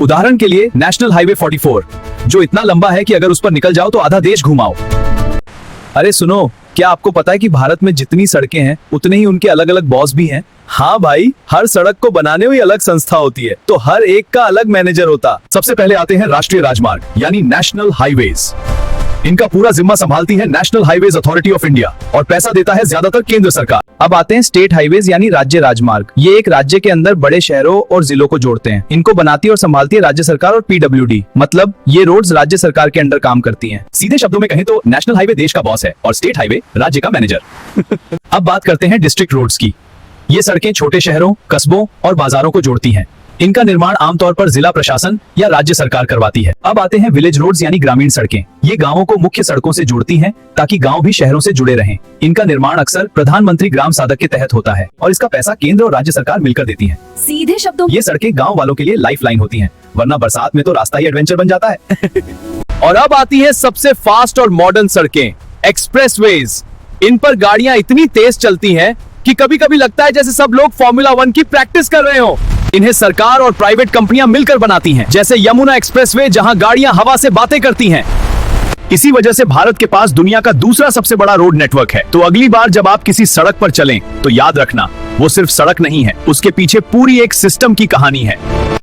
उदाहरण के लिए नेशनल हाईवे 44, जो इतना लंबा है कि अगर उस पर निकल जाओ तो आधा देश घुमाओ। अरे सुनो, क्या आपको पता है कि भारत में जितनी सड़कें हैं उतने ही उनके अलग अलग बॉस भी हैं? हाँ भाई, हर सड़क को बनाने हुई अलग संस्था होती है, तो हर एक का अलग मैनेजर होता। सबसे पहले आते हैं राष्ट्रीय राजमार्ग यानी नेशनल हाईवेज। इनका पूरा जिम्मा संभालती है national highways authority of India और पैसा देता है ज्यादातर केंद्र सरकार। अब आते हैं स्टेट हाईवेज यानी राज्य राजमार्ग। ये एक राज्य के अंदर बड़े शहरों और जिलों को जोड़ते हैं। इनको बनाती और संभालती है राज्य सरकार और PWD, मतलब ये रोड्स राज्य सरकार के अंडर काम करती हैं। सीधे शब्दों में कहें तो नेशनल हाईवे देश का बॉस है और स्टेट हाईवे राज्य का मैनेजर। अब बात करते हैं डिस्ट्रिक्ट रोड्स की। ये सड़कें छोटे शहरों, कस्बों और बाजारों को जोड़ती हैं। इनका निर्माण आमतौर पर जिला प्रशासन या राज्य सरकार करवाती है। अब आते हैं विलेज रोड्स यानी ग्रामीण सड़कें। ये गांवों को मुख्य सड़कों से जोड़ती हैं ताकि गांव भी शहरों से जुड़े रहें। इनका निर्माण अक्सर प्रधानमंत्री ग्राम सड़क के तहत होता है और इसका पैसा केंद्र और राज्य सरकार मिलकर देती है। सीधे शब्दों ये सड़कें गाँव वालों के लिए लाइफ लाइन होती है, वरना बरसात में तो रास्ता ही एडवेंचर बन जाता है। और अब आती है सबसे फास्ट और मॉडर्न सड़कें, एक्सप्रेसवेज। इन पर गाड़ियां इतनी तेज चलती हैं कि कभी कभी लगता है जैसे सब लोग फॉर्मूला 1 की प्रैक्टिस कर रहे हो। इन्हें सरकार और प्राइवेट कंपनियां मिलकर बनाती हैं, जैसे यमुना एक्सप्रेसवे, जहां गाड़ियां हवा से बातें करती हैं। इसी वजह से भारत के पास दुनिया का दूसरा सबसे बड़ा रोड नेटवर्क है। तो अगली बार जब आप किसी सड़क पर चलें तो याद रखना, वो सिर्फ सड़क नहीं है, उसके पीछे पूरी एक सिस्टम की कहानी है।